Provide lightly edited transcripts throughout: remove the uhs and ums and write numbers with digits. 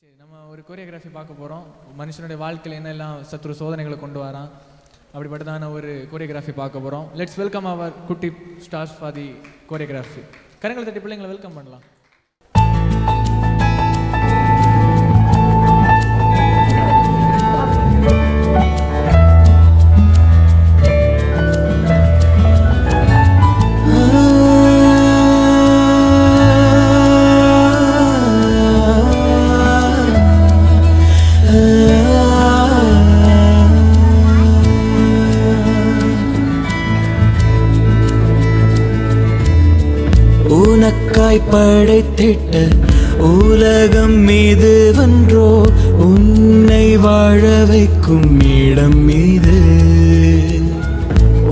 சரி, நம்ம ஒரு கோரியோகிராஃபி பார்க்க போகிறோம். மனுஷனுடைய வாழ்க்கையில் என்னெல்லாம் சத்ரு சோதனைகளை கொண்டு வரான், அப்படிப்பட்டதான ஒரு கோரியோகிராஃபி பார்க்க போகிறோம். லெட்ஸ் வெல்கம் அவர் குட்டி ஸ்டார்ஸ் ஃபார் தி கோரியோகிராஃபி. கரங்களை தட்டி பிள்ளைங்களை வெல்கம் பண்ணலாம். உனக்காய் படைத்திட்ட உலகம் மீது வென்றோ, உன்னை வாழ வைக்கும் இடம் மீது.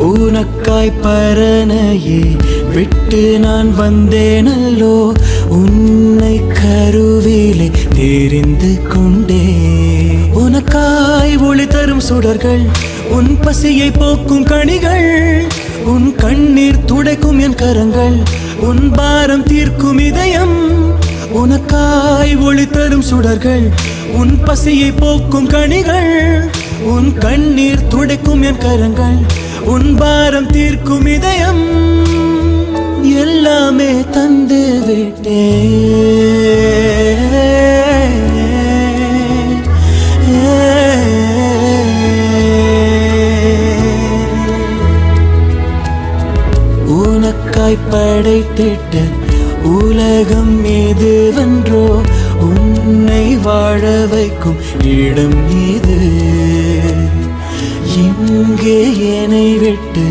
உனக்காய் பரனையே விட்டு நான் வந்தேனல்லோ, உன்னை கருவிலே தெரிந்து கொண்டே. உனக்காய் ஒளி தரும் சுடர்கள், உன் பசியை போக்கும் கனிகள், உன் கண்ணீர் துடைக்கும் என் கரங்கள், உன் பாரம் தீர்க்கும் இதயம். உனக்காய் ஒளி தரும் சுடர்கள், உன் பசியை போக்கும் கனிகள், உன் கண்ணீர் துடைக்கும் என் கரங்கள், உன் பாரம் தீர்க்கும் இதயம். எல்லாமே தந்து விட்டே. உனக்காய் படைத்திட்ட உலகம் மீது வென்றோ, உன்னை வாழ வைக்கும் இடம் மீது. இங்கே என்னை விட்டு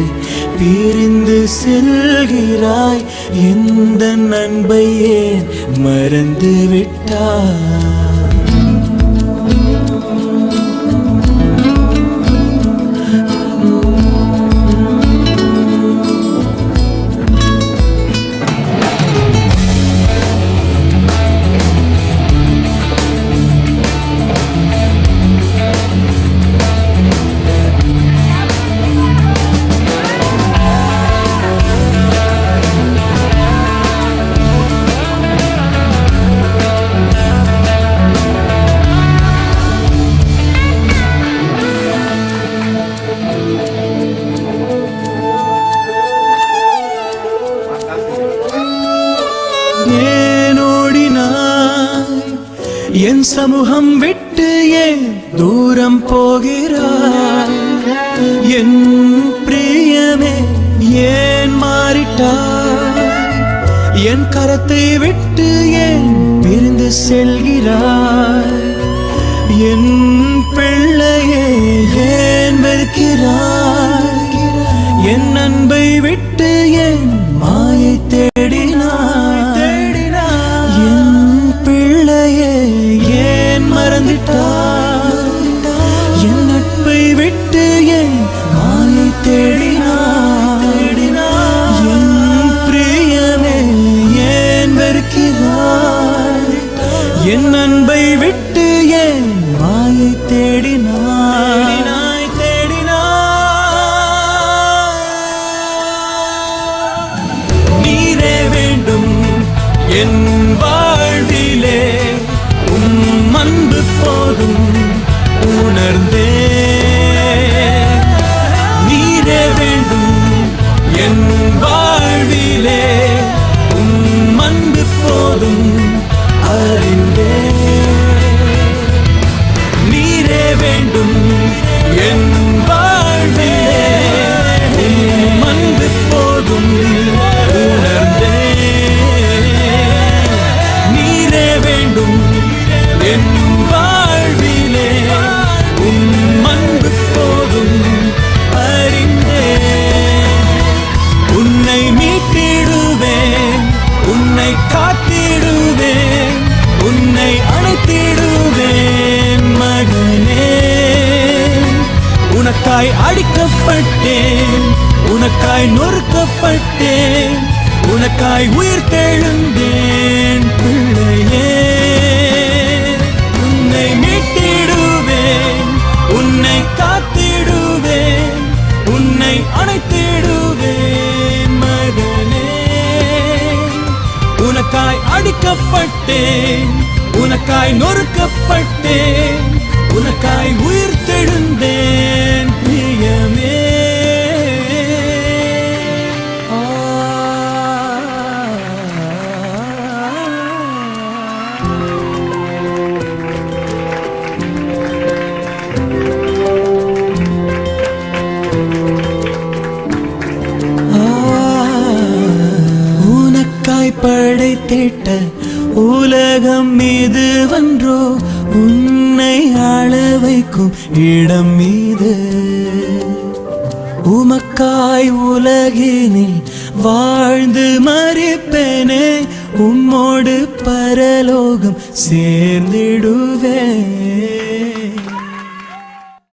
பிரிந்து செல்கிறாய், எந்த அன்பை ஏன் மறந்து விட்டாய்? என் சமூகம் விட்டு ஏன் தூரம் போகிறாய்? என் பிரியமே ஏன் மாறிட்டாய்? என் கரத்தை விட்டு ஏன் பிரிந்து செல்கிறாய்? என் பிள்ளையே ஏன் வெறுக்கிறாய்? என் அன்பை விட்டு ஏன் மாயை தேடினாய்? ஏன் மறந்துட்டாய்? என் நட்பை விட்டு ஏன் மாயை தேடினாய்? என் பிரியமே ஏன் வெறுக்கிறாய்? என் அன்பை விட்டு ஏன் மாயை தேடினாய்? நீரே வேண்டும் என் வாழ்விலே, அன்பு போதும் உணர்ந்தே. நீரே வேண்டும் என் வாழ்விலே, அன்பு போதும் அறிந்தே. நீரே வேண்டும் என் வாழ்விலே, அன்பு போதும் உணர்ந்தே. நீரே வேண்டும் என் வாழ்விலே, அன்பு போதும் அறிந்தே. உன்னை மீட்டிடுவேன், உன்னை காத்திடுவேன், உன்னை அணைத்திடுவேன் மகனே. உனக்காய் அடிக்கப்பட்டேன், உனக்காய் நொறுக்கப்பட்டேன், உனக்காய் உயிர் தெழுந்தேன் பிள்ளையே. உன்னை மீட்டிடுவேன், உன்னை காத்திடுவேன், உன்னை அணைத்திடுவேன் மகனே. உனக்காய் அடிக்கப்பட்டேன், உனக்காய் உனக்காய் நொறுக்கப்பட்டேன், உனக்காய் உயிர் தெழுந்தேன் பிரியமே. உனக்காய் படைத்திட்ட உலகம் மீது வென்றோ, உன்னை ஆள வைக்கும் இடம் மீது. உமக்காய் உலகினில் வாழ்ந்து மறிப்பேனே, உம்மோடு பரலோகம் சேர்ந்திடுவேன்.